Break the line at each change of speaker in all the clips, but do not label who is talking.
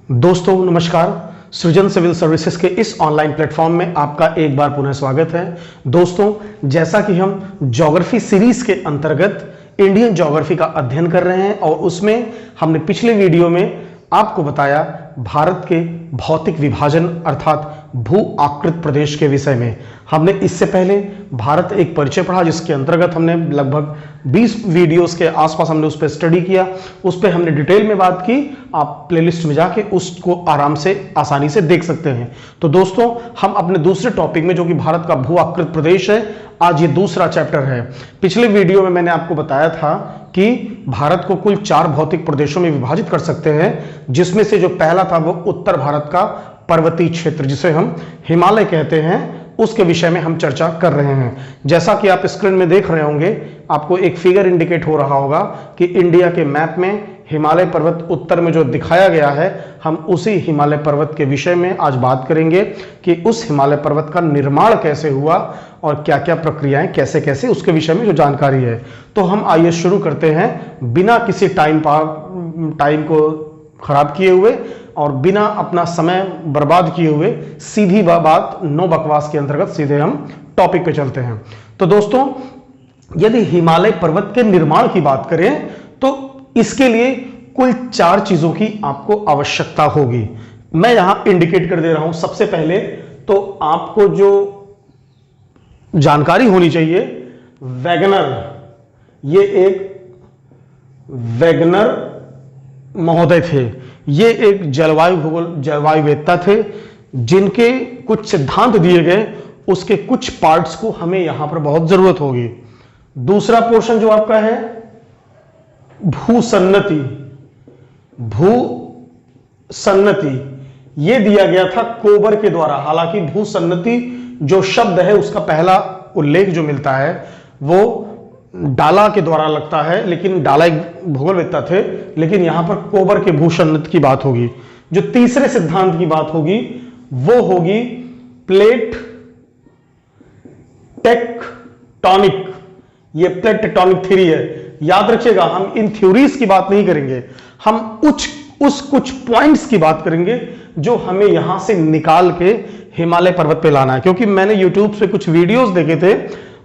दोस्तों नमस्कार। सृजन सिविल सर्विसेज के इस ऑनलाइन प्लेटफॉर्म में आपका एक बार पुनः स्वागत है। दोस्तों, जैसा कि हम ज्योग्राफी सीरीज के अंतर्गत इंडियन ज्योग्राफी का अध्ययन कर रहे हैं और उसमें हमने पिछले वीडियो में आपको बताया भारत के भौतिक विभाजन अर्थात भू आकृत प्रदेश के विषय में। हमने इससे पहले भारत एक परिचय पढ़ा जिसके अंतर्गत हमने लगभग 20 वीडियोस के आसपास हमने उस पर स्टडी किया, उस पर हमने डिटेल में बात की। आप प्लेलिस्ट में जाके उसको आराम से आसानी से देख सकते हैं। तो दोस्तों, हम अपने दूसरे टॉपिक में जो कि भारत का भू आकृत प्रदेश है, आज ये दूसरा चैप्टर है। पिछले वीडियो में मैंने आपको बताया था कि भारत को कुल 4 भौतिक प्रदेशों में विभाजित कर सकते हैं, जिसमें से जो पहला था वो उत्तर भारत का पर्वतीय क्षेत्र जिसे हम हिमालय कहते हैं, उसके विषय में हम चर्चा कर रहे हैं। जैसा कि आप स्क्रीन में देख रहे होंगे, आपको एक फिगर इंडिकेट हो रहा होगा कि इंडिया के मैप में हिमालय पर्वत उत्तर में जो दिखाया गया है, हम उसी हिमालय पर्वत के विषय में आज बात करेंगे कि उस हिमालय पर्वत का निर्माण कैसे हुआ और क्या क्या प्रक्रियाएं कैसे कैसे उसके विषय में जो जानकारी है। तो हम आइए शुरू करते हैं बिना किसी टाइम को खराब किए हुए और बिना अपना समय बर्बाद किए हुए सीधी बात नो बकवास के अंतर्गत सीधे हम टॉपिक पे चलते हैं। तो दोस्तों, यदि हिमालय पर्वत के निर्माण की बात करें तो इसके लिए कुल 4 चीजों की आपको आवश्यकता होगी। मैं यहां इंडिकेट कर दे रहा हूं। सबसे पहले तो आपको जो जानकारी होनी चाहिए, वैगनर, ये एक वैगनर महोदय थे। ये एक जलवायुवेत्ता थे जिनके कुछ सिद्धांत दिए गए, उसके कुछ पार्ट्स को हमें यहां पर बहुत जरूरत होगी। दूसरा पोर्शन जो आपका है भूसन्नति, ये दिया गया था कोबर के द्वारा। हालांकि भूसन्नति जो शब्द है उसका पहला उल्लेख जो मिलता है वो डाला के द्वारा लगता है, लेकिन डाला एक भूगोलवेत्ता थे, लेकिन यहां पर कोबर के भूसन्नति की बात होगी। जो तीसरे सिद्धांत की बात होगी वो होगी प्लेट टेक्टोनिक। ये प्लेट टेक्टोनिक थ्योरी है। याद रखिएगा, हम इन थ्योरीज की बात नहीं करेंगे, हम कुछ पॉइंट्स की बात करेंगे जो हमें यहां से निकाल के हिमालय पर्वत पे लाना है। क्योंकि मैंने यूट्यूब पे कुछ वीडियोस देखे थे,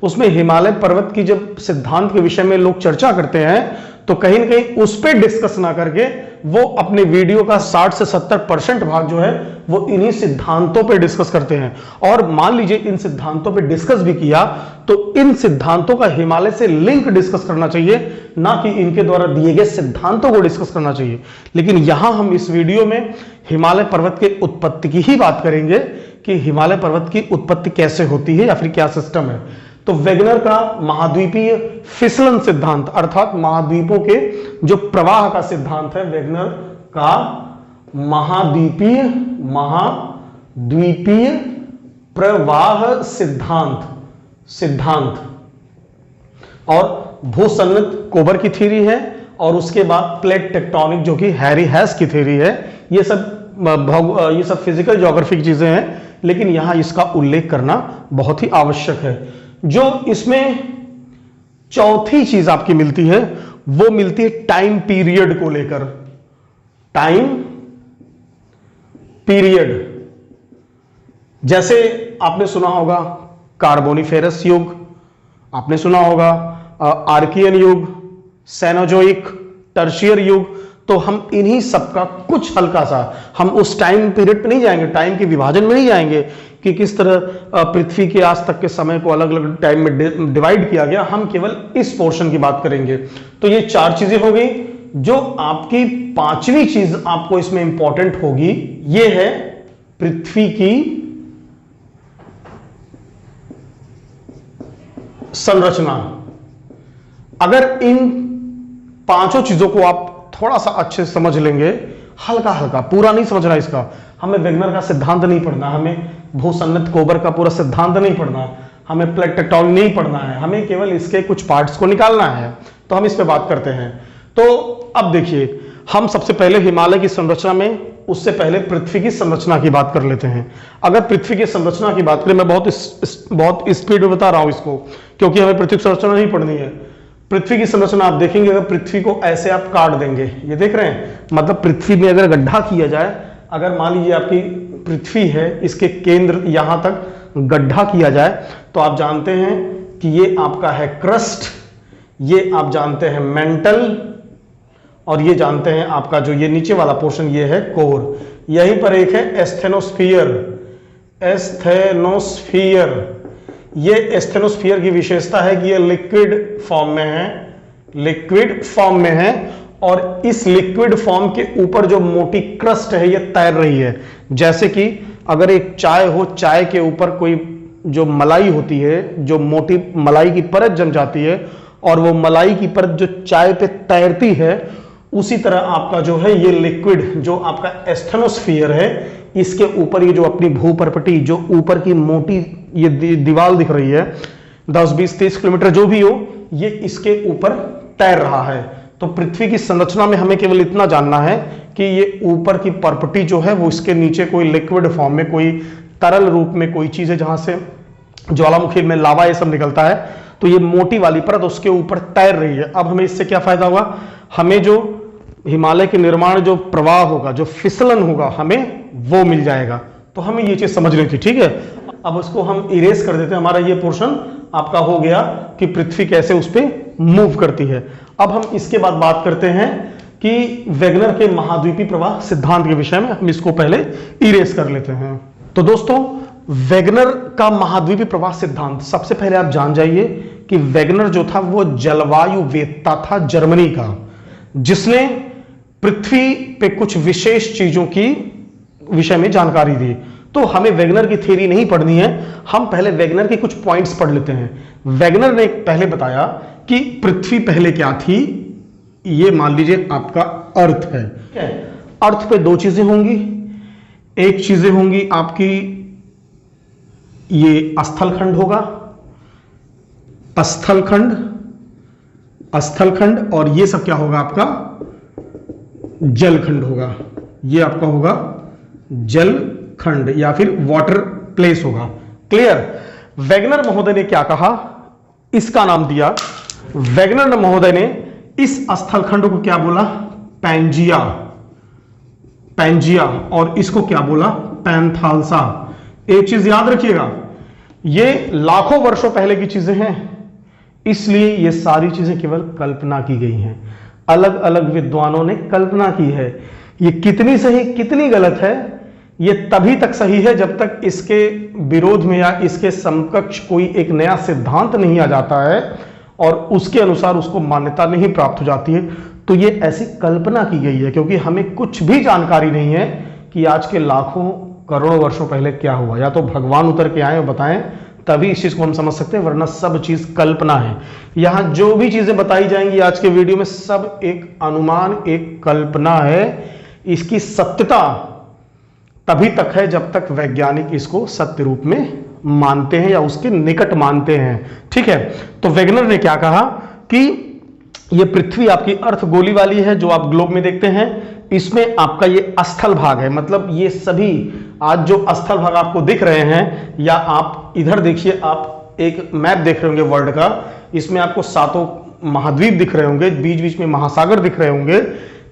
उसमें हिमालय पर्वत की जब सिद्धांत के विषय में लोग चर्चा करते हैं तो कहीं ना कहीं उस पर डिस्कस ना करके वो अपने वीडियो का 60 से 70% भाग जो है वो इन्हीं सिद्धांतों पे डिस्कस करते हैं। और मान लीजिए इन सिद्धांतों पे डिस्कस भी किया तो इन सिद्धांतों का हिमालय से लिंक डिस्कस करना चाहिए, ना कि इनके द्वारा दिए गए सिद्धांतों को डिस्कस करना चाहिए। लेकिन यहां हम इस वीडियो में हिमालय पर्वत के उत्पत्ति की ही बात करेंगे कि हिमालय पर्वत की उत्पत्ति कैसे होती है या फिर क्या सिस्टम है। तो वेगनर का महाद्वीपीय फिसलन सिद्धांत अर्थात महाद्वीपों के जो प्रवाह का सिद्धांत है, वेगनर का महाद्वीपीय प्रवाह सिद्धांत और भूसन्नत कोबर की थ्योरी है, और उसके बाद प्लेट टेक्टोनिक जो कि हैरी हैस की थ्योरी है। ये सब फिजिकल ज्योग्राफी की चीजें हैं, लेकिन यहां इसका उल्लेख करना बहुत ही आवश्यक है। जो इसमें चौथी चीज आपकी मिलती है वो मिलती है टाइम पीरियड को लेकर। टाइम पीरियड, जैसे आपने सुना होगा कार्बोनिफेरस युग, आपने सुना होगा आर्कियन युग, सेनोजोइक, टर्शियर युग। तो हम इन्हीं सबका कुछ हल्का सा, हम उस टाइम पीरियड पे नहीं जाएंगे, टाइम के विभाजन में नहीं जाएंगे कि किस तरह पृथ्वी के आज तक के समय को अलग अलग टाइम में डिवाइड किया गया। हम केवल इस पोर्शन की बात करेंगे। तो ये 4 चीजें हो गई। जो आपकी 5वीं चीज आपको इसमें इंपॉर्टेंट होगी, ये है पृथ्वी की संरचना। अगर इन 5 चीजों को आप थोड़ा सा अच्छे से समझ लेंगे, हल्का हल्का, पूरा नहीं समझना इसका, हमें वेगनर का सिद्धांत नहीं पढ़ना, हमें भूसन्नत कोबर का पूरा सिद्धांत नहीं पढ़ना, हमें प्लेट टेक्टोनिक नहीं पढ़ना है, हमें केवल इसके कुछ पार्ट्स को निकालना है। तो हम इस पे बात करते हैं। तो अब देखिए, हम सबसे पहले हिमालय की संरचना में, उससे पहले पृथ्वी की संरचना की बात कर लेते हैं। अगर पृथ्वी की संरचना की बात करें, मैं बहुत स्पीड में बता रहा हूं इसको, क्योंकि हमें पृथ्वी की संरचना नहीं पढ़नी है। पृथ्वी की संरचना आप देखेंगे, अगर पृथ्वी को ऐसे आप काट देंगे, ये देख रहे हैं, मतलब पृथ्वी में अगर गड्ढा किया जाए अगर मान लीजिए आपकी पृथ्वी है, इसके केंद्र यहां तक गड्ढा किया जाए तो आप जानते हैं कि ये आपका है क्रस्ट, ये आप जानते हैं मेंटल, और ये जानते हैं आपका जो ये नीचे वाला पोर्शन ये है कोर। यहीं पर एक है एस्थेनोस्फीयर। एस्थेनोस्फीयर, ये एस्थेनोस्फीयर की विशेषता है कि ये लिक्विड फॉर्म में है, लिक्विड फॉर्म में है, और इस लिक्विड फॉर्म के ऊपर जो मोटी क्रस्ट है ये तैर रही है। जैसे कि अगर एक चाय हो, चाय के ऊपर कोई जो मलाई होती है, जो मोटी मलाई की परत जम जाती है और वो मलाई की परत जो चाय पे तैरती है, उसी तरह आपका जो है ये लिक्विड जो आपका एस्थेनोस्फीयर है, इसके ऊपर ये जो अपनी भूपर्पटी जो ऊपर की मोटी ये दीवार दिख रही है 10, 20, 30 किलोमीटर जो भी हो, ये इसके ऊपर तैर रहा है। तो पृथ्वी की संरचना में हमें केवल इतना जानना है कि ये ऊपर की पर्पटी जो है वो इसके नीचे कोई लिक्विड फॉर्म में, कोई तरल रूप में कोई चीज है जहां से ज्वालामुखी में लावा ये सब निकलता है, तो ये मोटी वाली परत उसके ऊपर तैर रही है। अब हमें इससे क्या फायदा हुआ, हमें जो हिमालय के निर्माण जो प्रवाह होगा, जो फिसलन होगा, हमें वो मिल जाएगा। तो हमें ये चीज समझनी थी, ठीक है। अब उसको हम इरेज कर देते हैं, हमारा ये पोर्शन आपका हो गया कि पृथ्वी कैसे उस पर मूव करती है। अब हम इसके बाद बात करते हैं कि वेगनर के महाद्वीपीय प्रवाह सिद्धांत के विषय में। हम इसको पहले इरेज कर लेते हैं। तो दोस्तों, वेगनर का महाद्वीपीय प्रवाह सिद्धांत, सबसे पहले आप जान जाइए कि वेगनर जो था वो जलवायु वेत्ता था जर्मनी का, जिसने पृथ्वी पे कुछ विशेष चीजों की विषय में जानकारी दी। तो हमें वेगनर की थ्योरी नहीं पढ़नी है, हम पहले वेगनर के कुछ पॉइंट्स पढ़ लेते हैं। वेगनर ने पहले बताया कि पृथ्वी पहले क्या थी, ये मान लीजिए आपका अर्थ है। अर्थ पे दो चीजें होंगी, एक चीजें होंगी आपकी ये स्थलखंड होगा, स्थलखंड, स्थलखंड, और ये सब क्या होगा आपका जलखंड होगा। ये आपका होगा जलखंड या फिर वाटर प्लेस होगा। क्लियर। वेगनर महोदय ने क्या कहा, इसका नाम दिया, वेगनर महोदय ने इस स्थलखंड को क्या बोला, पैंजिया, पैंजिया, और इसको क्या बोला, पैंथालसा। एक चीज याद रखिएगा, ये लाखों वर्षों पहले की चीजें हैं, इसलिए ये सारी चीजें केवल कल्पना की गई हैं, अलग अलग विद्वानों ने कल्पना की है। ये कितनी सही कितनी गलत है, ये तभी तक सही है जब तक इसके विरोध में या इसके समकक्ष कोई एक नया सिद्धांत नहीं आ जाता है और उसके अनुसार उसको मान्यता नहीं प्राप्त हो जाती है। तो ये ऐसी कल्पना की गई है, क्योंकि हमें कुछ भी जानकारी नहीं है कि आज के लाखों करोड़ों वर्षों पहले क्या हुआ। या तो भगवान उतर के आए और बताएं, तभी इस चीज को हम समझ सकते हैं, वरना सब चीज कल्पना है। यहां जो भी चीजें बताई जाएंगी आज के वीडियो में, सब एक अनुमान, एक कल्पना है। इसकी सत्यता तभी तक है जब तक वैज्ञानिक इसको सत्य रूप में मानते हैं या उसके निकट मानते हैं। ठीक है। तो वेगनर ने क्या कहा कि ये पृथ्वी आपकी अर्थ गोली वाली है, जो आप ग्लोब में देखते हैं, इसमें आपका ये स्थल भाग है। मतलब ये सभी आज जो स्थल भाग आपको दिख रहे हैं, या आप इधर देखिए, आप एक मैप देख रहे होंगे वर्ल्ड का, इसमें आपको 7 महाद्वीप दिख रहे होंगे, बीच बीच में महासागर दिख रहे होंगे।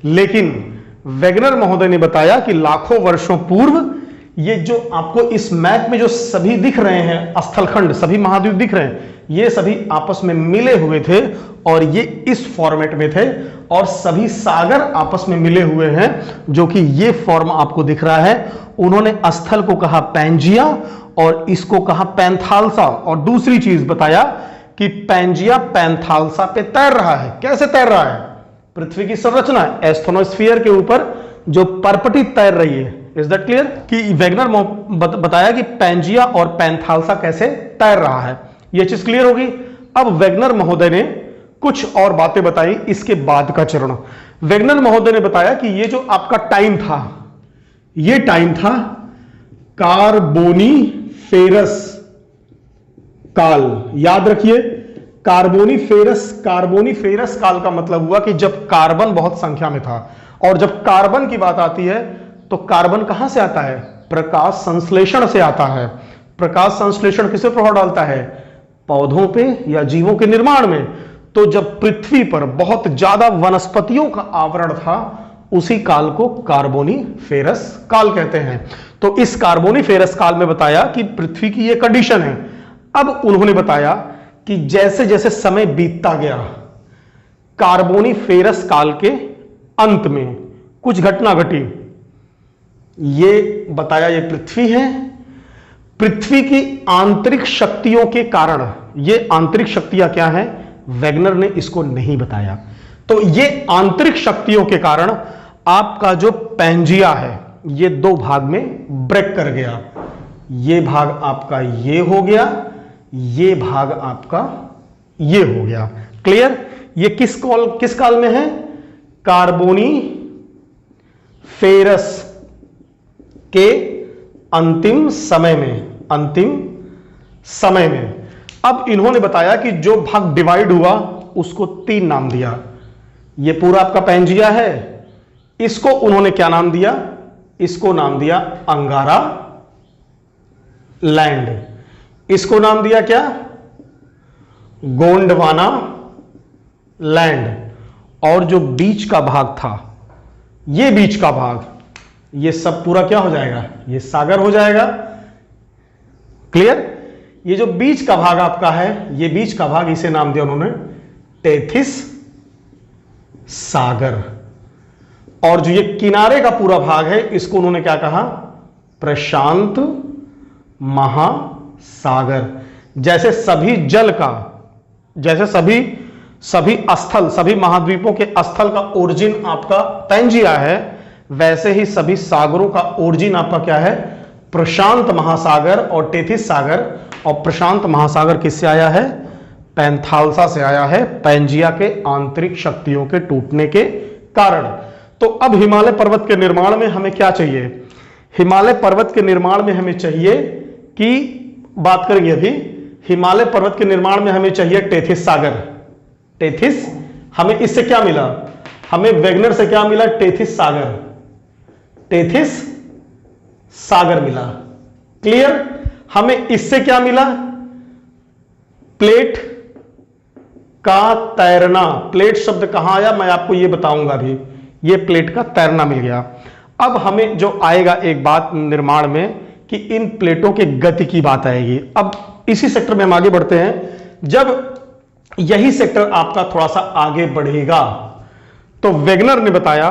लेकिन वेगनर महोदय ने बताया कि लाखों वर्षों पूर्व ये जो आपको इस मैप में जो सभी दिख रहे हैं स्थलखंड, सभी महाद्वीप दिख रहे हैं, ये सभी आपस में मिले हुए थे और ये इस फॉर्मेट में थे, और सभी सागर आपस में मिले हुए हैं, जो कि ये फॉर्म आपको दिख रहा है। उन्होंने स्थल को कहा पैंजिया और इसको कहा पैंथालसा। और दूसरी चीज बताया कि पैंजिया पैंथालसा पे तैर रहा है। कैसे तैर रहा है? पृथ्वी की संरचना एस्थेनोस्फीयर के ऊपर जो पर्पटी तैर रही है। Is that clear? कि वेगनर बताया कि पैंजिया और पैंथालसा कैसे तैर रहा है। यह चीज क्लियर होगी। अब वेगनर महोदय ने कुछ और बातें बताई इसके बाद का चरण। वेगनर महोदय ने बताया कि ये जो आपका टाइम था, ये टाइम था कार्बोनीफेरस काल। याद रखिए, कार्बोनीफेरस काल का मतलब हुआ कि जब कार्बन बहुत संख्या में था। और जब कार्बन की बात आती है तो कार्बन कहां से आता है? प्रकाश संश्लेषण से आता है। प्रकाश संश्लेषण किसे प्रभाव डालता है? पौधों पे या जीवों के निर्माण में। तो जब पृथ्वी पर बहुत ज्यादा वनस्पतियों का आवरण था, उसी काल को कार्बोनीफेरस काल कहते हैं। तो इस कार्बोनीफेरस काल में बताया कि पृथ्वी की यह कंडीशन है। अब उन्होंने बताया कि जैसे जैसे समय बीतता गया, कार्बोनीफेरस काल के अंत में कुछ घटना घटी। ये बताया ये पृथ्वी है, पृथ्वी की आंतरिक शक्तियों के कारण, ये आंतरिक शक्तियां क्या हैं, वेगनर ने इसको नहीं बताया। तो ये आंतरिक शक्तियों के कारण आपका जो पैंजिया है ये दो भाग में ब्रेक कर गया। ये भाग आपका ये हो गया, ये भाग आपका ये हो गया। क्लियर? ये किस काल में है? कार्बोनीफेरस के अंतिम समय में, अंतिम समय में। अब इन्होंने बताया कि जो भाग डिवाइड हुआ उसको 3 नाम दिया। ये पूरा आपका पैंजिया है, इसको उन्होंने क्या नाम दिया? इसको नाम दिया अंगारा लैंड। इसको नाम दिया क्या? गोंडवाना लैंड। और जो बीच का भाग था, ये बीच का भाग, ये सब पूरा क्या हो जाएगा? ये सागर हो जाएगा। क्लियर? ये जो बीच का भाग आपका है, ये बीच का भाग, इसे नाम दिया उन्होंने टेथिस सागर। और जो ये किनारे का पूरा भाग है, इसको उन्होंने क्या कहा? प्रशांत महासागर। जैसे सभी जल का, जैसे सभी स्थल, सभी महाद्वीपों के स्थल का ओरिजिन आपका पैंजिया है, वैसे ही सभी सागरों का ओरिजिन आपका क्या है? प्रशांत महासागर और टेथिस सागर। और प्रशांत महासागर किससे आया है? पैंथालसा से आया है, पैंजिया के आंतरिक शक्तियों के टूटने के कारण। तो अब हिमालय पर्वत के निर्माण में हमें क्या चाहिए? हिमालय पर्वत के निर्माण में हमें चाहिए कि, बात करेंगे अभी, हिमालय पर्वत के निर्माण में हमें चाहिए टेथिस सागर। टेथिस, हमें इससे क्या मिला? हमें वेगनर से क्या मिला? टेथिस सागर। टेथिस सागर मिला। क्लियर? हमें इससे क्या मिला? प्लेट का तैरना। प्लेट शब्द कहां आया मैं आपको ये बताऊंगा अभी। ये प्लेट का तैरना मिल गया। अब हमें जो आएगा एक बात निर्माण में कि इन प्लेटों के गति की बात आएगी। अब इसी सेक्टर में हम आगे बढ़ते हैं। जब यही सेक्टर आपका थोड़ा सा आगे बढ़ेगा तो वेगनर ने बताया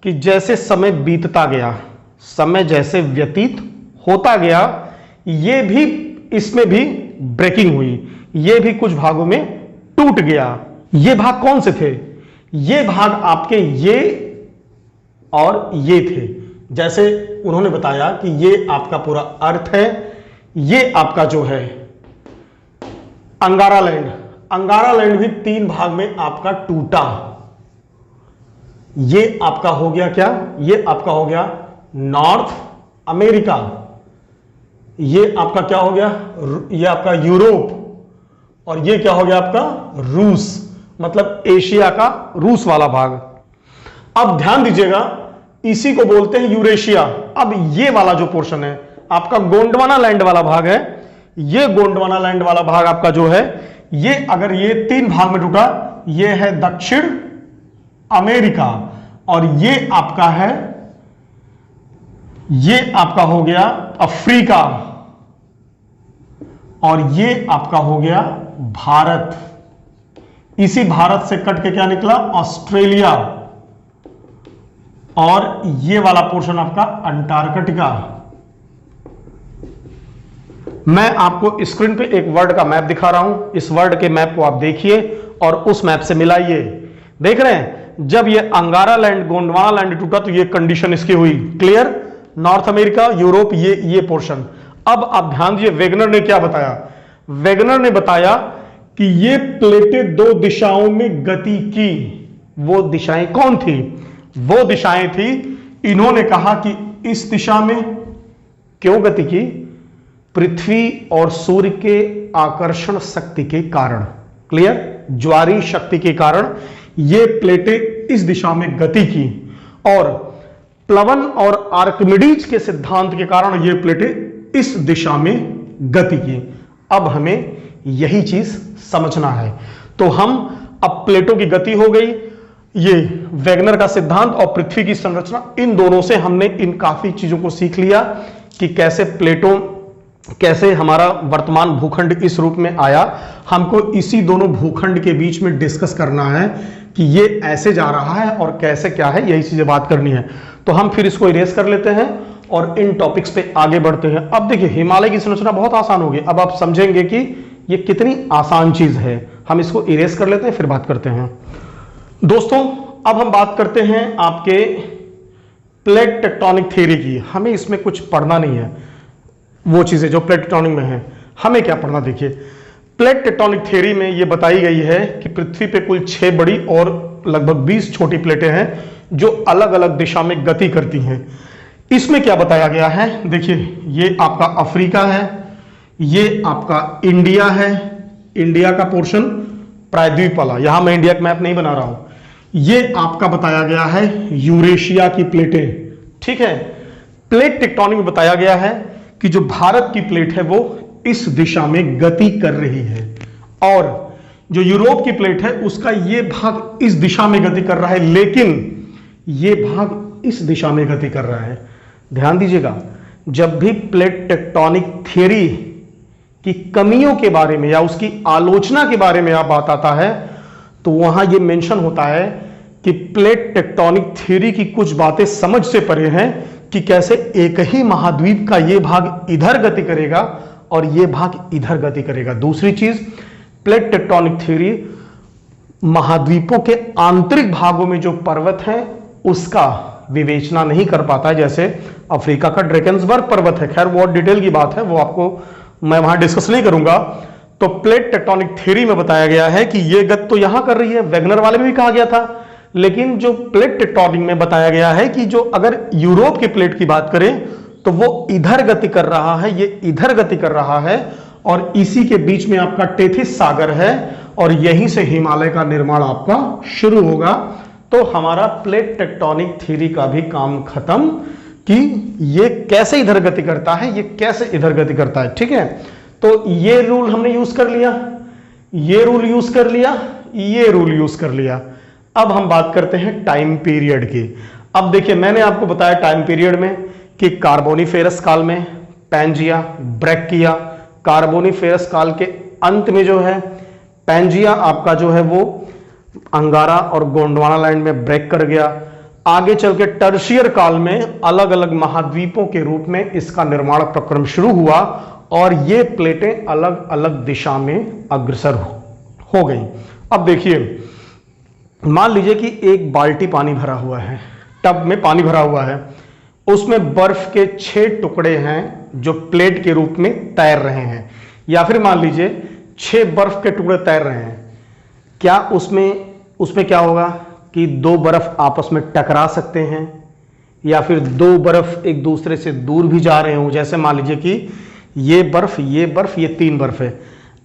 कि जैसे समय बीतता गया, समय जैसे व्यतीत होता गया, ये भी, इसमें भी ब्रेकिंग हुई, ये भी कुछ भागों में टूट गया। ये भाग कौन से थे? ये भाग आपके ये और ये थे। जैसे उन्होंने बताया कि ये आपका पूरा अर्थ है, ये आपका जो है अंगारा लैंड। अंगारा लैंड भी 3 भाग में आपका टूटा। ये आपका हो गया क्या? ये आपका हो गया नॉर्थ अमेरिका। ये आपका क्या हो गया? ये आपका यूरोप। और ये क्या हो गया आपका? रूस, मतलब एशिया का रूस वाला भाग। अब ध्यान दीजिएगा, इसी को बोलते हैं यूरेशिया। अब ये वाला जो पोर्शन है आपका गोंडवाना लैंड वाला भाग है। ये गोंडवाना लैंड वाला भाग आपका जो है, ये अगर ये 3 भाग में टूटा, ये है दक्षिण अमेरिका, और ये आपका है, ये आपका हो गया अफ्रीका, और ये आपका हो गया भारत। इसी भारत से कट के क्या निकला? ऑस्ट्रेलिया। और ये वाला पोर्शन आपका अंटार्कटिका। मैं आपको स्क्रीन पे एक वर्ल्ड का मैप दिखा रहा हूं। इस वर्ल्ड के मैप को आप देखिए और उस मैप से मिलाइए। देख रहे हैं, जब ये अंगारा लैंड, गोंडवाना लैंड टूटा तो ये कंडीशन इसकी हुई। क्लियर? नॉर्थ अमेरिका, यूरोप, ये पोर्शन। अब आप ध्यान दीजिए, वेगनर ने क्या बताया? वेगनर ने बताया कि ये प्लेटें 2 दिशाओं में गति की। वो दिशाएं कौन थी? वो दिशाएं थी, इन्होंने कहा कि इस दिशा में क्यों गति की? पृथ्वी और सूर्य के आकर्षण शक्ति के कारण। क्लियर? ज्वारीय शक्ति के कारण ये प्लेटें इस दिशा में गति की, और प्लवन और आर्किमिडीज के सिद्धांत के कारण ये प्लेटें इस दिशा में गति की। अब हमें यही चीज समझना है। तो हम अब प्लेटों की गति हो गई, ये वैगनर का सिद्धांत और पृथ्वी की संरचना, इन दोनों से हमने इन काफी चीजों को सीख लिया कि कैसे हमारा वर्तमान भूखंड इस रूप में आया। हमको इसी दोनों भूखंड के बीच में डिस्कस करना है कि ये ऐसे जा रहा है और कैसे क्या है, यही चीजें बात करनी है। तो हम फिर इसको इरेज कर लेते हैं और इन टॉपिक्स पे आगे बढ़ते हैं। अब देखिए हिमालय की संरचना बहुत आसान होगी, अब आप समझेंगे कि ये कितनी आसान चीज है। हम इसको इरेज कर लेते हैं फिर बात करते हैं। दोस्तों अब हम बात करते हैं आपके प्लेट टेक्टोनिक थ्योरी की। हमें इसमें कुछ पढ़ना नहीं है, वो चीजें जो प्लेट टेक्टोनिक में है हमें क्या पढ़ना। देखिए प्लेट टेक्टोनिक थ्योरी में ये बताई गई है कि पृथ्वी पे कुल 6 बड़ी और लगभग 20 छोटी प्लेटें हैं जो अलग अलग दिशा में गति करती हैं। इसमें क्या बताया गया है, देखिए ये आपका अफ्रीका है, ये आपका इंडिया है, इंडिया का पोर्शन प्रायद्वीप वाला, यहां मैं इंडिया का मैप नहीं बना रहा हूं। ये आपका बताया गया है यूरेशिया की प्लेटें, ठीक है। प्लेट टेक्टोनिक में बताया गया है कि जो भारत की प्लेट है वो इस दिशा में गति कर रही है और जो यूरोप की प्लेट है उसका ये भाग इस दिशा में गति कर रहा है, लेकिन ये भाग इस दिशा में गति कर रहा है। ध्यान दीजिएगा, जब भी प्लेट टेक्टोनिक थ्योरी की कमियों के बारे में या उसकी आलोचना के बारे में आप बात आता है तो वहां यह मेंशन होता है कि प्लेट टेक्टोनिक थ्योरी की कुछ बातें समझ से परे हैं कि कैसे एक ही महाद्वीप का यह भाग इधर गति करेगा और यह भाग इधर गति करेगा। दूसरी चीज, प्लेट टेक्टोनिक थ्योरी महाद्वीपों के आंतरिक भागों में जो पर्वत हैं उसका विवेचना नहीं कर पाता है, जैसे अफ्रीका का ड्रेकेंसबर्ग पर्वत है। खैर बहुत डिटेल की बात है, वो आपको मैं वहां डिस्कस नहीं करूंगा। तो प्लेट टेक्टोनिक थ्योरी में बताया गया है कि यह गति तो यहां कर रही है, वैगनर वाले में भी कहा गया था, लेकिन जो प्लेट टेक्टोनिक में बताया गया है कि जो अगर यूरोप की प्लेट की बात करें तो वो इधर गति कर रहा है, ये इधर गति कर रहा है और इसी के बीच में आपका टेथिस सागर है और यहीं से हिमालय का निर्माण आपका शुरू होगा। तो हमारा प्लेट टेक्टोनिक थ्योरी का भी काम खत्म कि ये कैसे इधर गति करता है, ये कैसे इधर गति करता है, ठीक है। तो ये रूल हमने यूज कर लिया, ये रूल यूज कर लिया, ये रूल यूज कर लिया। अब हम बात करते हैं टाइम पीरियड की। अब देखिए मैंने आपको बताया टाइम पीरियड में कि कार्बोनिफेरस काल में पैंजिया, ब्रैकिया, कार्बोनिफेरस काल के अंत में जो है पैंजिया आपका जो है वो अंगारा और गोंडवाना लैंड में ब्रेक कर गया। आगे चल के टर्शियर काल में अलग अलग महाद्वीपों के रूप में इसका निर्माण प्रक्रम शुरू हुआ और ये प्लेटें अलग अलग दिशा में अग्रसर हो गई। अब देखिए मान लीजिए कि एक बाल्टी पानी भरा हुआ है, टब में पानी भरा हुआ है, उसमें बर्फ के 6 टुकड़े हैं जो प्लेट के रूप में तैर रहे हैं, या फिर मान लीजिए 6 बर्फ के टुकड़े तैर रहे हैं। क्या उसमें क्या होगा कि 2 बर्फ आपस में टकरा सकते हैं या फिर 2 बर्फ एक दूसरे से दूर भी जा रहे हो। जैसे मान लीजिए कि ये बर्फ, ये 3 बर्फ है,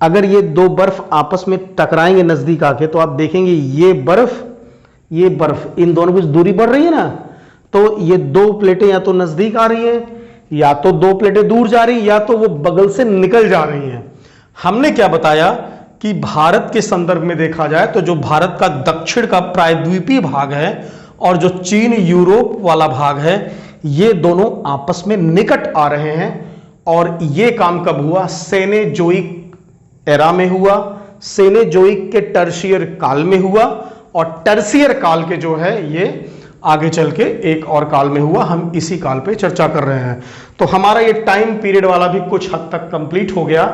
अगर ये 2 बर्फ आपस में टकराएंगे नजदीक आके तो आप देखेंगे ये बर्फ इन दोनों की दूरी बढ़ रही है ना, तो ये 2 प्लेटें या तो नजदीक आ रही हैं या तो 2 प्लेटें दूर जा रही हैं या तो वो बगल से निकल जा रही हैं। हमने क्या बताया कि भारत के संदर्भ में देखा जाए तो जो भारत का दक्षिण का प्रायद्वीपीय भाग है और जो चीन यूरोप वाला भाग है ये दोनों आपस में निकट आ रहे हैं। और ये काम कब हुआ? सेनेजोइक एरा में हुआ, सेनेजोइक के टर्शियर काल में हुआ और टर्शियर काल के जो है ये आगे चल के एक और काल में हुआ। हम इसी काल पे चर्चा कर रहे हैं। तो हमारा ये टाइम पीरियड वाला भी कुछ हद तक कंप्लीट हो गया।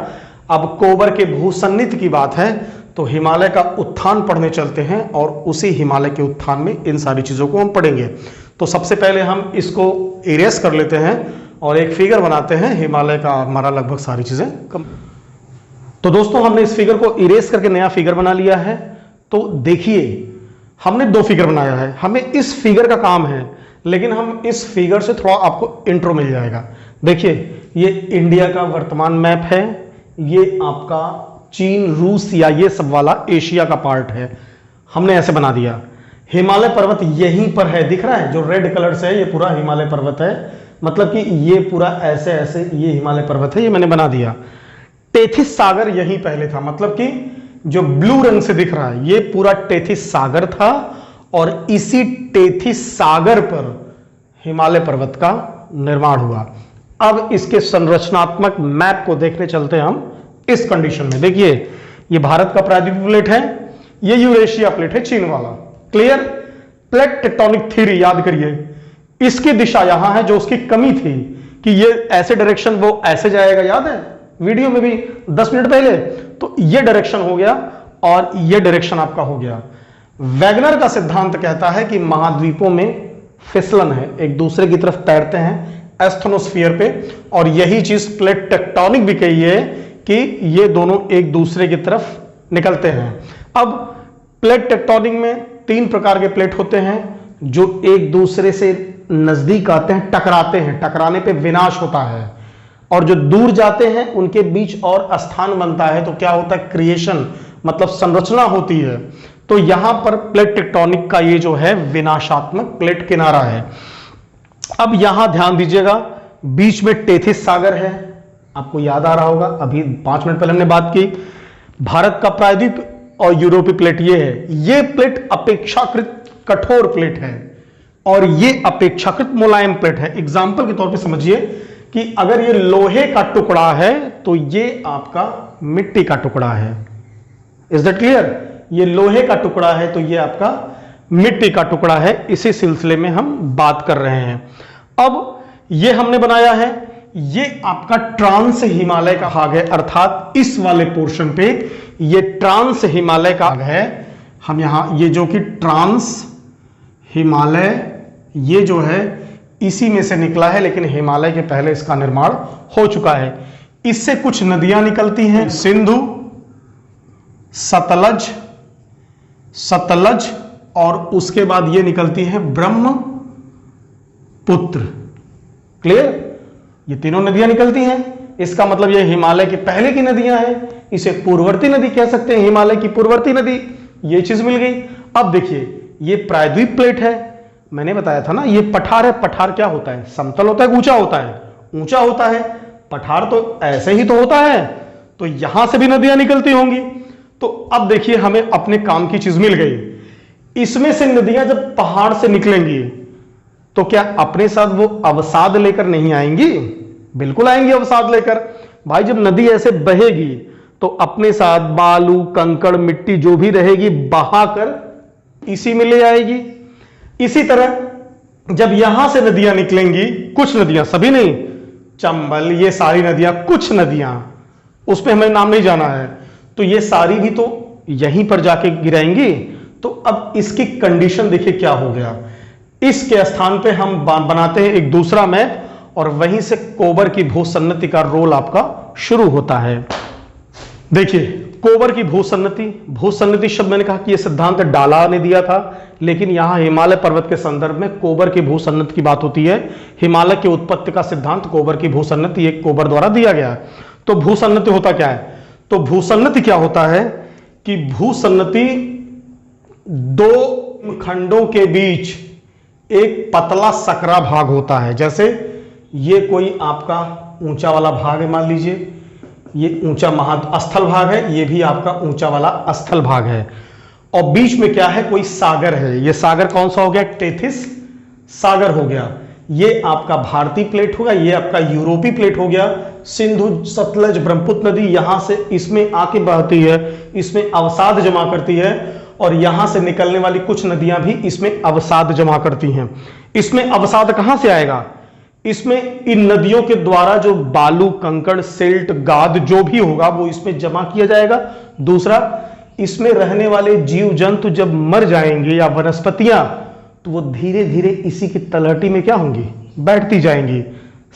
अब कोबर के भूसन्निध की बात है तो हिमालय का उत्थान पढ़ने चलते हैं और उसी हिमालय के उत्थान में इन सारी चीजों को हम पढ़ेंगे। तो सबसे पहले हम इसको इरेज कर लेते हैं और एक फिगर बनाते हैं हिमालय का। हमारा लगभग सारी चीजें तो दोस्तों हमने इस फिगर को इरेज करके नया फिगर बना लिया है। तो देखिए हमने 2 फिगर बनाया है, हमें इस फिगर का काम है, लेकिन हम इस फिगर से थोड़ा आपको इंट्रो मिल जाएगा। देखिए ये इंडिया का वर्तमान मैप है, ये आपका चीन, रूस या ये सब वाला एशिया का पार्ट है, हमने ऐसे बना दिया। हिमालय पर्वत यहीं पर है, दिख रहा है जो रेड कलर से है, ये पूरा हिमालय पर्वत है, मतलब कि ये पूरा ऐसे ऐसे ये हिमालय पर्वत है, ये मैंने बना दिया। टेथिस सागर यहीं पहले था, मतलब कि जो ब्लू रंग से दिख रहा है ये पूरा टेथिस सागर था और इसी टेथिस सागर पर हिमालय पर्वत का निर्माण हुआ। अब इसके संरचनात्मक मैप को देखने चलते हैं हम इस कंडीशन में। देखिए, ये भारत का प्रायद्वीप प्लेट है, ये यूरेशिया प्लेट है, चीन वाला। क्लियर? प्लेट टेक्टोनिक थ्योरी याद करिए, इसकी दिशा यहां है, जो उसकी कमी थी कि ये ऐसे डायरेक्शन वो ऐसे जाएगा, याद है वीडियो में भी 10 मिनट पहले। तो ये डायरेक्शन हो गया और ये डायरेक्शन आपका हो गया। वैगनर का सिद्धांत कहता है कि महाद्वीपों में फिसलन है, एक दूसरे की तरफ तैरते हैं एस्थनोस्फीयर पे, और यही चीज प्लेट टेक्टोनिक भी कही है कि ये दोनों एक दूसरे की तरफ निकलते हैं। अब प्लेट टेक्टोनिक में 3 प्रकार के प्लेट होते हैं जो एक दूसरे से नजदीक आते हैं, टकराते हैं, टकराने पे विनाश होता है, और जो दूर जाते हैं उनके बीच और स्थान बनता है, तो क्या होता है, क्रिएशन, मतलब संरचना होती है। तो यहां पर प्लेट टेक्टोनिक का ये जो है विनाशात्मक प्लेट किनारा है। अब यहां ध्यान दीजिएगा, बीच में टेथिस सागर है, आपको याद आ रहा होगा, अभी 5 मिनट पहले हमने बात की। भारत का प्रायद्वीप और यूरोपीय प्लेट ये है। ये प्लेट अपेक्षाकृत कठोर प्लेट है और ये अपेक्षाकृत मुलायम प्लेट है। एग्जाम्पल के तौर पे समझिए कि अगर ये लोहे का टुकड़ा है तो ये आपका मिट्टी का टुकड़ा है। Is that clear? ये लोहे का टुकड़ा है तो ये आपका मिट्टी का टुकड़ा है। इसी सिलसिले में हम बात कर रहे हैं। अब ये हमने बनाया है, ये आपका ट्रांस हिमालय का भाग है, अर्थात इस वाले पोर्शन पे ये ट्रांस हिमालय का भाग है। हम यहां ये जो कि ट्रांस हिमालय, ये जो है इसी में से निकला है, लेकिन हिमालय के पहले इसका निर्माण हो चुका है। इससे कुछ नदियां निकलती हैं, सिंधु, सतलज और उसके बाद ये निकलती है ब्रह्मपुत्र। क्लियर? ये तीनों नदियां निकलती हैं। इसका मतलब ये हिमालय के पहले की नदियां हैं, इसे पूर्ववर्ती नदी कह सकते हैं, हिमालय की पूर्ववर्ती नदी। ये चीज मिल गई। अब देखिए, ये प्रायद्वीप प्लेट है, मैंने बताया था ना, ये पठार है। पठार क्या होता है? समतल होता है, ऊंचा होता है? ऊंचा होता है। पठार तो ऐसे ही तो होता है, तो यहां से भी नदियां निकलती होंगी। तो अब देखिए, हमें अपने काम की चीज मिल गई। इसमें से नदियां जब पहाड़ से निकलेंगी तो क्या अपने साथ वो अवसाद लेकर नहीं आएंगी? बिल्कुल आएंगी अवसाद लेकर। भाई, जब नदी ऐसे बहेगी तो अपने साथ बालू, कंकड़, मिट्टी जो भी रहेगी बहाकर इसी में ले आएगी। इसी तरह जब यहां से नदियां निकलेंगी, कुछ नदियां, सभी नहीं, चंबल, ये सारी नदियां, कुछ नदियां, उस पर हमें नाम नहीं जाना है, तो ये सारी भी तो यहीं पर जाके गिराएंगी। तो अब इसकी कंडीशन देखिए क्या हो गया। इसके स्थान पे हम बनाते हैं एक दूसरा मैप, और वहीं से कोबर की भूसन्नति का रोल आपका शुरू होता है। देखिए, कोबर की भूसन्नति, भूसन्नति शब्द मैंने कहा कि यह सिद्धांत डाला ने दिया था, लेकिन यहां हिमालय पर्वत के संदर्भ में कोबर की भूसन्नति की बात होती है। हिमालय की उत्पत्ति का सिद्धांत कोबर की भूसन्नति, एक कोबर द्वारा दिया गया। तो भूसन्नति होता क्या है? तो भूसन्नति क्या होता है कि भूसन्नति दो खंडों के बीच एक पतला सकरा भाग होता है। जैसे ये कोई आपका ऊंचा वाला भाग है, मान लीजिए ये ऊंचा महास्थल भाग है, ये भी आपका ऊंचा वाला स्थल भाग है, और बीच में क्या है, कोई सागर है। ये सागर कौन सा हो गया? टेथिस सागर हो गया। ये आपका भारतीय प्लेट होगा, ये आपका यूरोपीय प्लेट हो गया। सिंधु, सतलज, ब्रह्मपुत्र नदी यहां से इसमें आके बहती है, इसमें अवसाद जमा करती है, और यहां से निकलने वाली कुछ नदियां भी इसमें अवसाद जमा करती हैं। इसमें अवसाद कहां से आएगा? इसमें इन नदियों के द्वारा जो बालू, कंकड़, सिल्ट, गाद जो भी होगा वो इसमें जमा किया जाएगा। दूसरा, इसमें रहने वाले जीव जंतु जब मर जाएंगे या वनस्पतियां, तो वो धीरे धीरे इसी की तलहटी में क्या होंगी? बैठती जाएंगी।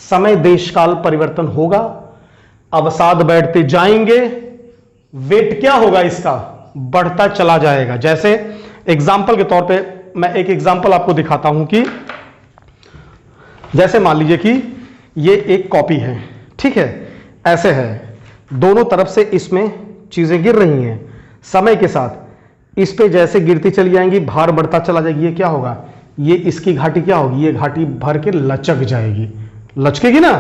समय देश काल परिवर्तन होगा, अवसाद बैठते जाएंगे, वेट क्या होगा इसका? बढ़ता चला जाएगा। जैसे एग्जाम्पल के तौर पे मैं एक एग्जाम्पल आपको दिखाता हूं कि जैसे मान लीजिए कि ये एक कॉपी है, ठीक है, ऐसे है, दोनों तरफ से इसमें चीजें गिर रही हैं। समय के साथ इस पे जैसे गिरती चली जाएंगी, भार बढ़ता चला जाएगा। ये क्या होगा? ये इसकी घाटी क्या होगी? ये घाटी भर के लचक जाएगी। लचकेगी ना,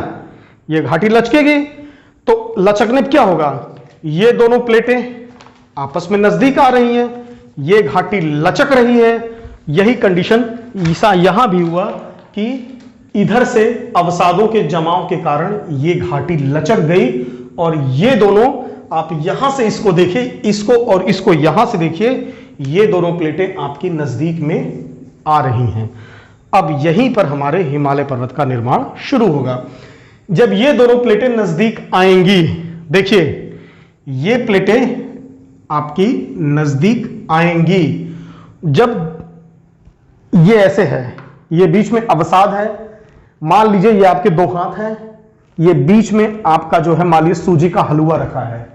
ये घाटी लचकेगी। तो लचकने क्या होगा? ये दोनों प्लेटें आपस में नजदीक आ रही हैं, ये घाटी लचक रही है, यही कंडीशन यहां भी हुआ कि इधर से अवसादों के जमाव के कारण ये घाटी लचक गई और ये दोनों, आप यहां से इसको देखिए, इसको और इसको यहां से देखिए, ये दोनों प्लेटें आपकी नजदीक में आ रही हैं। अब यहीं पर हमारे हिमालय पर्वत का निर्माण शुरू होगा। जब ये दोनों प्लेटें नजदीक आएंगी, देखिए ये प्लेटें आपकी नजदीक आएंगी, जब ये ऐसे है, ये बीच में अवसाद है, मान लीजिए ये आपके दो हाथ हैं, ये बीच में आपका जो है मान लीजिए सूजी का हलवा रखा है।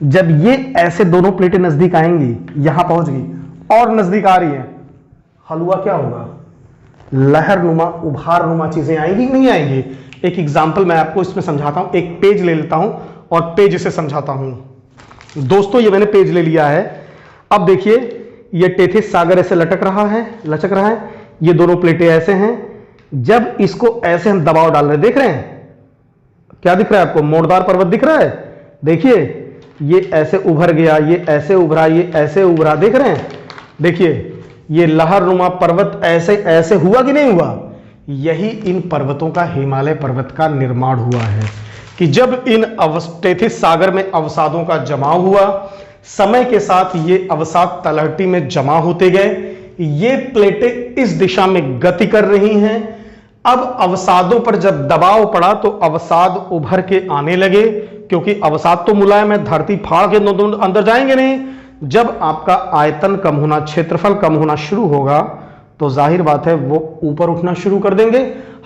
जब ये ऐसे दोनों प्लेटें नजदीक आएंगी, यहां पहुंच गई और नजदीक आ रही है, हलवा क्या होगा? लहरनुमा, उभारनुमा चीजें आएंगी कि नहीं आएंगी? एक एग्जाम्पल मैं आपको इसमें समझाता हूं, एक पेज ले लेता हूं और पेज से समझाता हूं। दोस्तों ये मैंने पेज ले लिया है। अब देखिए ये टेथिस सागर ऐसे लचक रहा है, ये दोनों प्लेटें ऐसे हैं। जब इसको ऐसे हम दबाव डाल रहे हैं, देख रहे हैं क्या दिख रहा है आपको? मोड़दार पर्वत दिख रहा है। देखिए ये ऐसे उभर गया, ये ऐसे उभरा, ये ऐसे उभरा, देख रहे हैं? देखिए ये लहरनुमा पर्वत ऐसे ऐसे हुआ कि नहीं हुआ? यही इन पर्वतों का, हिमालय पर्वत का निर्माण हुआ है कि जब इन टेथिस सागर में अवसादों का जमाव हुआ, समय के साथ ये अवसाद तलहटी में जमा होते गए, ये प्लेटें इस दिशा में गति कर रही हैं। अब अवसादों पर जब दबाव पड़ा तो अवसाद उभर के आने लगे, क्योंकि अवसाद तो मुलायम है, धरती फाड़ के अंदर जाएंगे नहीं। जब आपका आयतन कम होना, क्षेत्रफल कम होना शुरू होगा तो जाहिर बात है वो ऊपर उठना शुरू कर देंगे।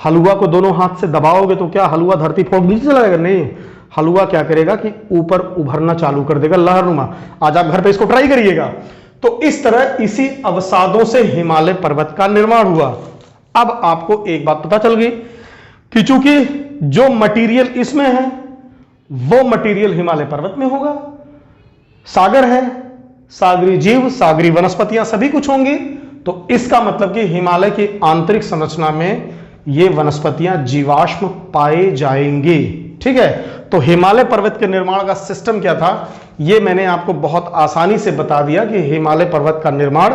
हलवा को दोनों हाथ से दबाओगे तो क्या हलवा धरती फोड़ नीचे चला जाएगा? नहीं, हलवा क्या करेगा कि ऊपर उभरना चालू कर देगा, लहरनुमा। आज आप घर पे इसको ट्राई करिएगा। तो इस तरह इसी अवसादों से हिमालय पर्वत का निर्माण हुआ। अब आपको एक बात पता चल गई कि चूंकि जो मटेरियल इसमें है वो मटेरियल हिमालय पर्वत में होगा। सागर है, सागरी जीव, सागरी वनस्पतियां सभी कुछ होंगी, तो इसका मतलब कि हिमालय की आंतरिक संरचना में ये वनस्पतियां जीवाश्म पाए जाएंगे। ठीक है, तो हिमालय पर्वत के निर्माण का सिस्टम क्या था, ये मैंने आपको बहुत आसानी से बता दिया कि हिमालय पर्वत का निर्माण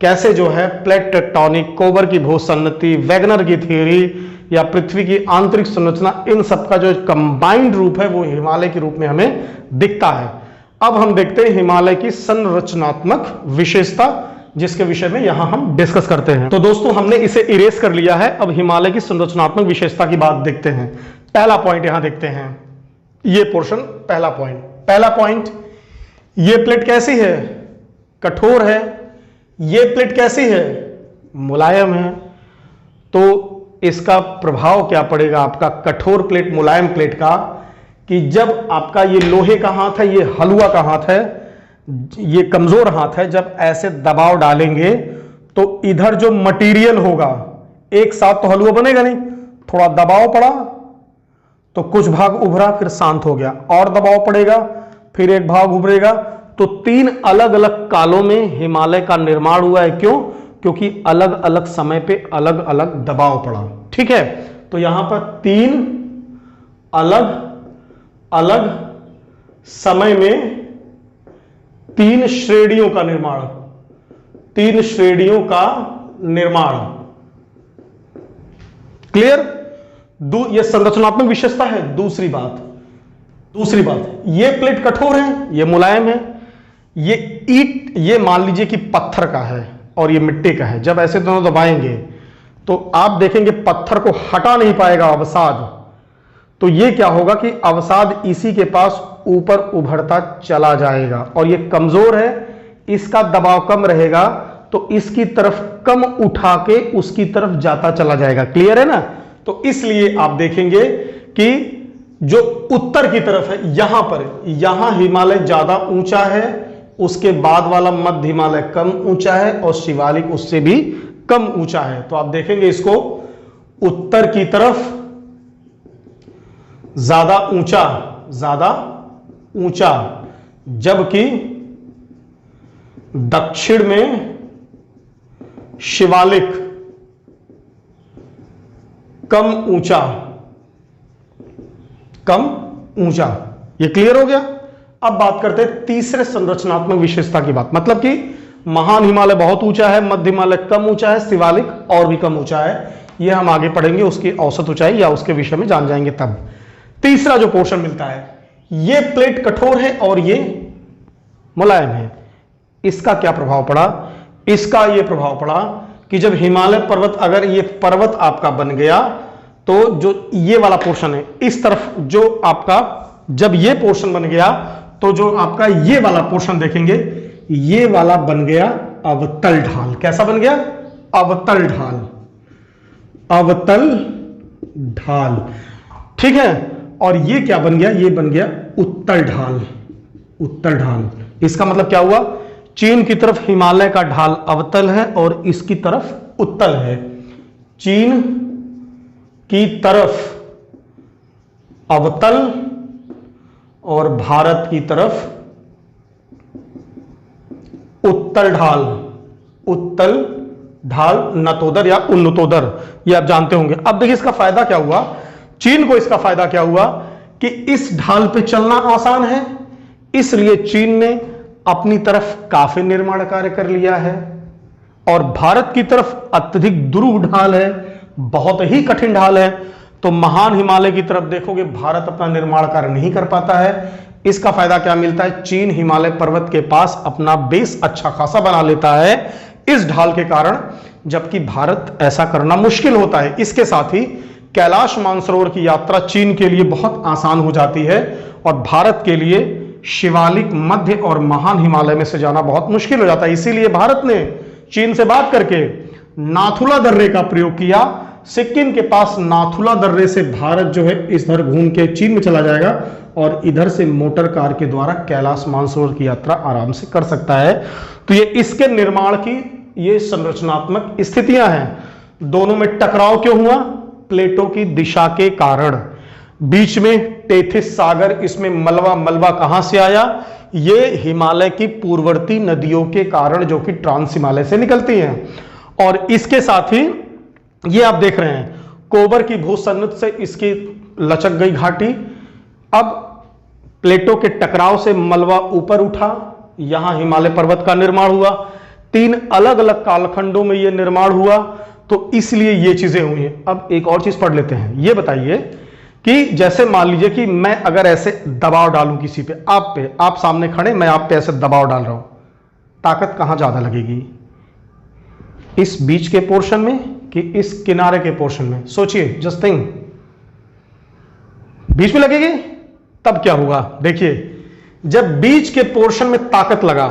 कैसे जो है प्लेट टेक्टोनिक, कोबर की भूसन्नति, वैगनर की थ्योरी या पृथ्वी की आंतरिक संरचना, इन सबका जो कंबाइंड रूप है वो हिमालय के रूप में हमें दिखता है। अब हम देखते हैं हिमालय की संरचनात्मक विशेषता, जिसके विषय में यहां हम डिस्कस करते हैं। तो दोस्तों हमने इसे इरेज कर लिया है। अब हिमालय की संरचनात्मक विशेषता की बात देखते हैं। पहला पॉइंट यहां देखते हैं, ये पोर्शन पहला पॉइंट, ये प्लेट कैसी है? कठोर है। ये प्लेट कैसी है? मुलायम है। तो इसका प्रभाव क्या पड़ेगा आपका कठोर प्लेट, मुलायम प्लेट का, कि जब आपका ये लोहे का हाथ है, ये हलवा का हाथ है, ये कमजोर हाथ है, जब ऐसे दबाव डालेंगे तो इधर जो मटेरियल होगा एक साथ तो हलवा बनेगा नहीं, थोड़ा दबाव पड़ा तो कुछ भाग उभरा फिर शांत हो गया, और दबाव पड़ेगा फिर एक भाग उभरेगा। तो तीन अलग अलग कालों में हिमालय का निर्माण हुआ है। क्यों? क्योंकि अलग अलग समय पे अलग अलग दबाव पड़ा। ठीक है, तो यहां पर तीन अलग अलग समय में तीन श्रेणियों का निर्माण, क्लियर? ये संरचनात्मक विशेषता है। दूसरी बात, ये प्लेट कठोर है, ये मुलायम है। ये ईंट, ये मान लीजिए कि पत्थर का है और ये मिट्टी का है। जब ऐसे दोनों दबाएंगे तो आप देखेंगे पत्थर को हटा नहीं पाएगा अवसाद। तो ये क्या होगा कि अवसाद इसी के पास ऊपर उभरता चला जाएगा, और ये कमजोर है, इसका दबाव कम रहेगा तो इसकी तरफ कम उठा के उसकी तरफ जाता चला जाएगा। क्लियर है ना? तो इसलिए आप देखेंगे कि जो उत्तर की तरफ है, यहां हिमालय ज्यादा ऊंचा है, उसके बाद वाला मध्य हिमालय कम ऊंचा है और शिवालिक उससे भी कम ऊंचा है। तो आप देखेंगे इसको उत्तर की तरफ ज्यादा ऊंचा, जबकि दक्षिण में शिवालिक कम ऊंचा। ये क्लियर हो गया? अब बात करते हैं तीसरे संरचनात्मक विशेषता की बात, मतलब कि महान हिमालय बहुत ऊंचा है, मध्य हिमालय कम ऊंचा है, शिवालिक और भी कम ऊंचा है। ये हम आगे पढ़ेंगे, उसकी औसत ऊंचाई या उसके विषय में जान जाएंगे तब। तीसरा जो पोर्शन मिलता है, ये प्लेट कठोर है और ये मुलायम है। इसका क्या प्रभाव पड़ा? इसका ये प्रभाव पड़ा कि जब हिमालय पर्वत, अगर ये पर्वत आपका बन गया तो जो ये वाला पोर्शन है इस तरफ, जो आपका जब ये पोर्शन बन गया तो जो आपका ये वाला पोर्शन देखेंगे, ये वाला बन गया अवतल ढाल। कैसा बन गया? अवतल ढाल। अवतल ढाल, ठीक है। और ये क्या बन गया? ये बन गया उत्तल ढाल। उत्तल ढाल, इसका मतलब क्या हुआ? चीन की तरफ हिमालय का ढाल अवतल है और इसकी तरफ उत्तल है। चीन की तरफ अवतल और भारत की तरफ उत्तल ढाल। उत्तल ढाल, नतोदर या उन्नतोदर, ये आप जानते होंगे। अब देखिए इसका फायदा क्या हुआ, चीन को इसका फायदा क्या हुआ कि इस ढाल पे चलना आसान है, इसलिए चीन ने अपनी तरफ काफी निर्माण कार्य कर लिया है। और भारत की तरफ अत्यधिक दुरूह ढाल है, बहुत ही कठिन ढाल है, तो महान हिमालय की तरफ देखोगे भारत अपना निर्माण कार्य नहीं कर पाता है। इसका फायदा क्या मिलता है? चीन हिमालय पर्वत के पास अपना बेस अच्छा खासा बना लेता है इस ढाल के कारण, जबकि भारत ऐसा करना मुश्किल होता है। इसके साथ ही कैलाश मानसरोवर की यात्रा चीन के लिए बहुत आसान हो जाती है और भारत के लिए शिवालिक, मध्य और महान हिमालय में से जाना बहुत मुश्किल हो जाता है। इसीलिए भारत ने चीन से बात करके नाथुला दर्रे का प्रयोग किया। सिक्किम के पास नाथुला दर्रे से भारत जो है इधर घूम के चीन में चला जाएगा और इधर से मोटर कार के द्वारा कैलाश मानसरोवर की यात्रा आराम से कर सकता है। तो ये इसके निर्माण की ये संरचनात्मक स्थितियां हैं। दोनों में टकराव क्यों हुआ? प्लेटों की दिशा के कारण। बीच में टेथिस सागर, इसमें मलबा, मलबा कहां से आया? ये हिमालय की पूर्ववर्ती नदियों के कारण जो कि ट्रांस हिमालय से निकलती हैं। और इसके साथ ही ये आप देख रहे हैं कोबर की भूसन्नत से इसकी लचक गई घाटी। अब प्लेटों के टकराव से मलबा ऊपर उठा, यहां हिमालय पर्वत का निर्माण हुआ। 3 अलग अलग कालखंडों में यह निर्माण हुआ, तो इसलिए ये चीजें हुई हैं। अब एक और चीज पढ़ लेते हैं। ये बताइए कि जैसे मान लीजिए कि मैं अगर ऐसे दबाव डालूं किसी पे, आप सामने खड़े, मैं आप पे ऐसे दबाव डाल रहा हूं, ताकत कहां ज्यादा लगेगी? इस बीच के पोर्शन में कि इस किनारे के पोर्शन में? सोचिए, जस्ट थिंक। बीच में लगेगी, तब क्या होगा? देखिए, जब बीच के पोर्शन में ताकत लगा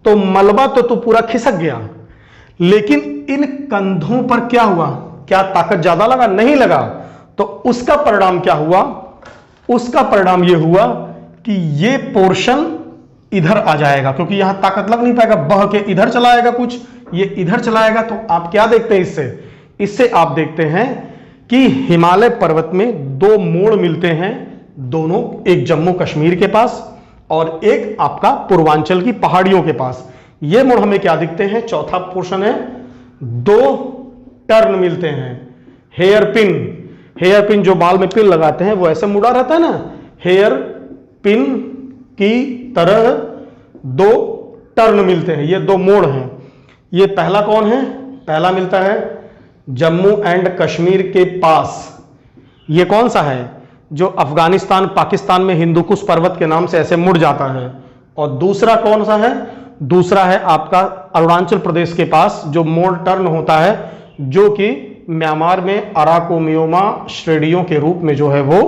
तो मलबा तो पूरा खिसक गया, लेकिन इन कंधों पर क्या हुआ? क्या ताकत ज्यादा लगा? नहीं लगा। तो उसका परिणाम क्या हुआ? उसका परिणाम यह हुआ कि यह पोर्शन इधर आ जाएगा, क्योंकि यहां ताकत लग नहीं पाएगा, बह के इधर चलाएगा, कुछ ये इधर चलाएगा। तो आप क्या देखते हैं इससे आप देखते हैं कि हिमालय पर्वत में 2 मोड़ मिलते हैं, दोनों, एक जम्मू कश्मीर के पास और एक आपका पूर्वांचल की पहाड़ियों के पास। ये मोड़ हमें क्या दिखते हैं? चौथा पोर्शन है, 2 टर्न मिलते हैं। हेयर पिन जो बाल में पिन लगाते हैं वो ऐसे मुड़ा रहता है ना, हेयर पिन की तरह 2 टर्न मिलते हैं। ये 2 मोड़ हैं। ये पहला कौन है? पहला मिलता है जम्मू एंड कश्मीर के पास। ये कौन सा है? जो अफगानिस्तान पाकिस्तान में हिंदुकुश पर्वत के नाम से ऐसे मुड़ जाता है। और दूसरा कौन सा है? दूसरा है आपका अरुणाचल प्रदेश के पास, जो मोड़ टर्न होता है, जो कि म्यांमार में अराकोमियोमा श्रेणियों के रूप में जो है वो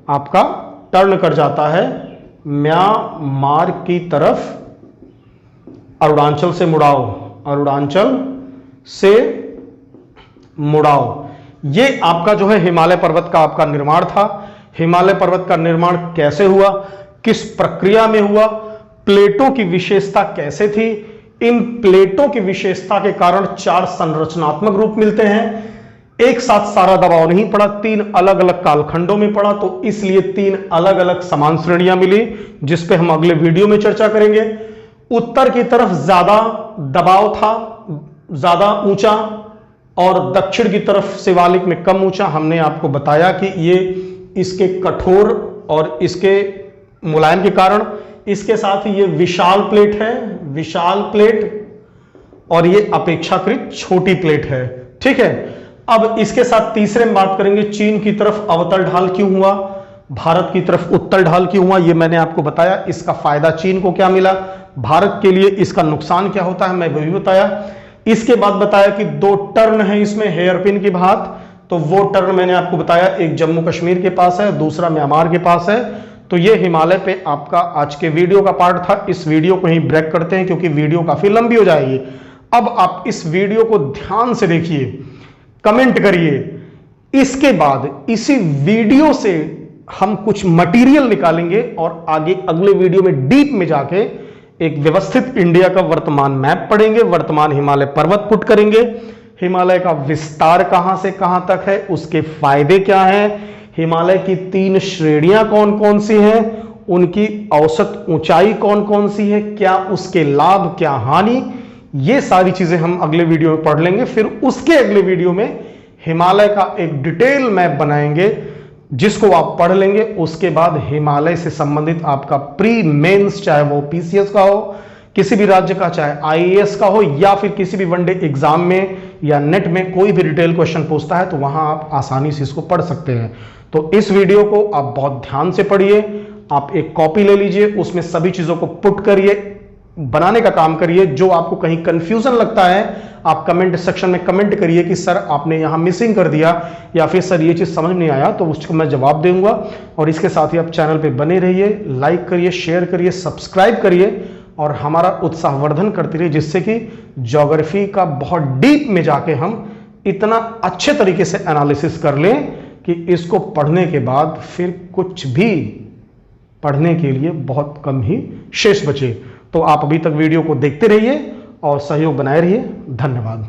आपका टर्न कर जाता है म्यांमार की तरफ। अरुणाचल से मुड़ाओ, अरुणाचल से मुड़ाओ। ये आपका जो है हिमालय पर्वत का आपका निर्माण था। हिमालय पर्वत का निर्माण कैसे हुआ, किस प्रक्रिया में हुआ, प्लेटों की विशेषता कैसे थी? इन प्लेटों की विशेषता के कारण 4 संरचनात्मक रूप मिलते हैं। एक साथ सारा दबाव नहीं पड़ा, 3 अलग अलग कालखंडों में पड़ा, तो इसलिए 3 अलग अलग समान श्रेणियां मिली, जिस पे हम अगले वीडियो में चर्चा करेंगे। उत्तर की तरफ ज्यादा दबाव था, ज्यादा ऊंचा, और दक्षिण की तरफ शिवालिक में कम ऊंचा। हमने आपको बताया कि ये इसके कठोर और इसके मुलायम के कारण। इसके साथ ही ये विशाल प्लेट है, विशाल प्लेट, और ये अपेक्षाकृत छोटी प्लेट है। ठीक है, अब इसके साथ तीसरे में बात करेंगे, चीन की तरफ अवतल ढाल क्यों हुआ, भारत की तरफ उत्तल ढाल क्यों हुआ, ये मैंने आपको बताया। इसका फायदा चीन को क्या मिला, भारत के लिए इसका नुकसान क्या होता है, मैं वो भी बताया। इसके बाद बताया कि दो टर्न है इसमें हेयरपिन की भांति, तो वो टर्न मैंने आपको बताया, एक जम्मू कश्मीर के पास है, दूसरा म्यांमार के पास है। तो ये हिमालय पे आपका आज के वीडियो का पार्ट था। इस वीडियो को ही ब्रेक करते हैं क्योंकि वीडियो काफी लंबी हो जाएगी। अब आप इस वीडियो को ध्यान से देखिए, कमेंट करिए। इसके बाद इसी वीडियो से हम कुछ मटेरियल निकालेंगे और आगे अगले वीडियो में डीप में जाके एक व्यवस्थित इंडिया का वर्तमान मैप पढ़ेंगे, वर्तमान हिमालय पर्वत पुट करेंगे, हिमालय का विस्तार कहां से कहां तक है, उसके फायदे क्या हैं, हिमालय की 3 श्रेणियां कौन कौन सी हैं, उनकी औसत ऊंचाई कौन कौन सी है, क्या उसके लाभ क्या हानि, ये सारी चीजें हम अगले वीडियो में पढ़ लेंगे। फिर उसके अगले वीडियो में हिमालय का एक डिटेल मैप बनाएंगे जिसको आप पढ़ लेंगे। उसके बाद हिमालय से संबंधित आपका प्री मेंस, चाहे वो पीसीएस का हो, किसी भी राज्य का, चाहे आईएएस का हो, या फिर किसी भी वनडे एग्जाम में या नेट में कोई भी डिटेल क्वेश्चन पूछता है तो वहां आप आसानी से इसको पढ़ सकते हैं। तो इस वीडियो को आप बहुत ध्यान से पढ़िए, आप एक कॉपी ले लीजिए, उसमें सभी चीजों को पुट करिए, बनाने का काम करिए। जो आपको कहीं कंफ्यूजन लगता है आप कमेंट सेक्शन में कमेंट करिए कि सर आपने यहां मिसिंग कर दिया, या फिर सर ये चीज समझ नहीं आया, तो उसको मैं जवाब दूंगा। और इसके साथ ही आप चैनल पे बने रहिए, लाइक करिए, शेयर करिए, सब्सक्राइब करिए और हमारा उत्साहवर्धन करते रहिए, जिससे कि ज्योग्राफी का बहुत डीप में जाके हम इतना अच्छे तरीके से एनालिसिस कर लें कि इसको पढ़ने के बाद फिर कुछ भी पढ़ने के लिए बहुत कम ही शेष बचे। तो आप अभी तक वीडियो को देखते रहिए और सहयोग बनाए रहिए। धन्यवाद।